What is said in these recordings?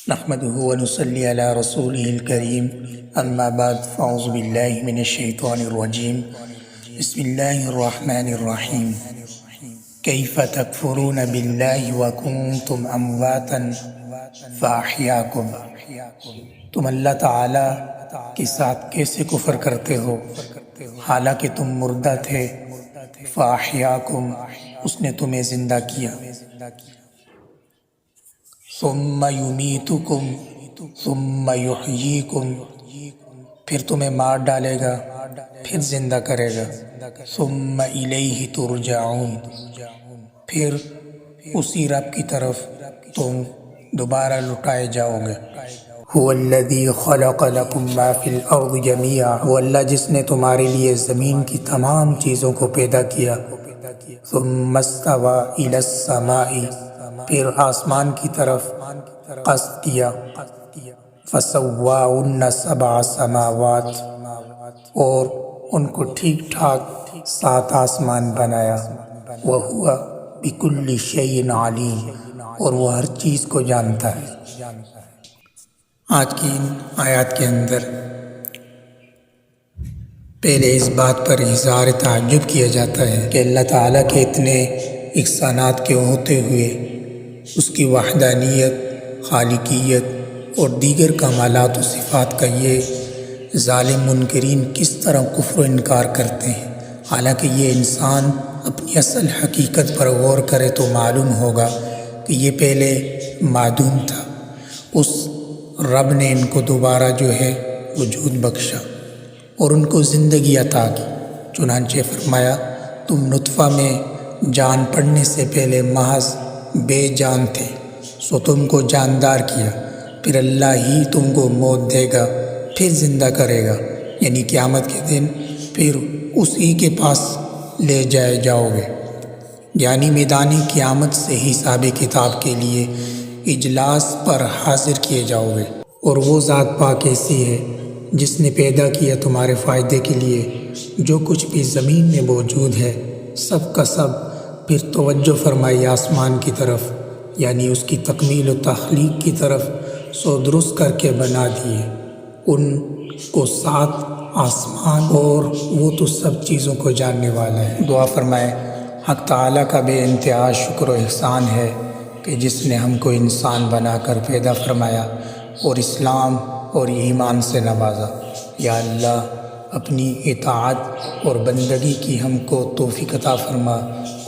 نحمده ونصلي على رسوله الكريم اما بعد فاعوذ باللہ من الشیطان الرجیم بسم اللہ الرحمن الرحیم کیف تکفرون باللہ وکنتم امواتا فاحیاکم، تم اللہ تعالی کے ساتھ کیسے کفر کرتے ہو حالانکہ تم مردہ تھے، فاحیاکم، اس نے تمہیں زندہ کیا، ثم یمیتکم ثم یحییکم، پھر تمہیں مار ڈالے گا پھر زندہ کرے گا، ثم الیہ ترجعون، پھر اسی رب کی طرف تم دوبارہ لٹائے جاؤ گے۔ هو الذی خلق لکم ما فی الارض جميعا، وہ اللہ جس نے تمہارے لیے زمین کی تمام چیزوں کو پیدا کیا، ثم استوى الی السماء، پھر آسمان کی طرف قصد کیا، فسواہن سبع سماوات، اور ان کو ٹھیک ٹھاک 7 آسمان بنایا، وہو بکل شیء علیم، اور وہ ہر چیز کو جانتا ہے۔ آج کی ان آیات کے اندر پہلے اس بات پر اظہار تعجب کیا جاتا ہے کہ اللہ تعالیٰ کے اتنے احسانات کے ہوتے ہوئے اس کی وحدانیت، خالقیت اور دیگر کمالات و صفات کا یہ ظالم منکرین کس طرح کفر و انکار کرتے ہیں، حالانکہ یہ انسان اپنی اصل حقیقت پر غور کرے تو معلوم ہوگا کہ یہ پہلے معدوم تھا، اس رب نے ان کو دوبارہ جو ہے وجود بخشا اور ان کو زندگی عطا کی۔ چنانچہ فرمایا تم نطفہ میں جان پڑنے سے پہلے محض بے جان تھے، سو تم کو جاندار کیا، پھر اللہ ہی تم کو موت دے گا پھر زندہ کرے گا، یعنی قیامت کے دن پھر اسی کے پاس لے جائے جاؤ گے، یعنی میدان قیامت سے حساب کتاب کے لیے اجلاس پر حاضر کیے جاؤ گے۔ اور وہ ذات پاک ایسی ہے جس نے پیدا کیا تمہارے فائدے کے لیے جو کچھ بھی زمین میں موجود ہے، سب کا سب، پھر توجہ فرمائی آسمان کی طرف، یعنی اس کی تکمیل و تخلیق کی طرف، سو درست کر کے بنا دیے ان کو 7 آسمان، اور وہ تو سب چیزوں کو جاننے والا ہے۔ دعا فرمائے حق تعالیٰ کا بے انتہا شکر و احسان ہے کہ جس نے ہم کو انسان بنا کر پیدا فرمایا اور اسلام اور ایمان سے نوازا۔ یا اللہ اپنی اطاعت اور بندگی کی ہم کو توفیق عطا فرما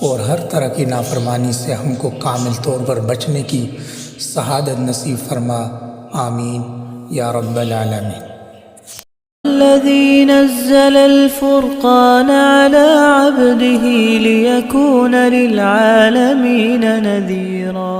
اور ہر طرح کی نافرمانی سے ہم کو کامل طور پر بچنے کی سعادت نصیب فرما، آمین یا رب العالمین۔ الذي نزل الفرقان على عبده ليكون للعالمين نذيرا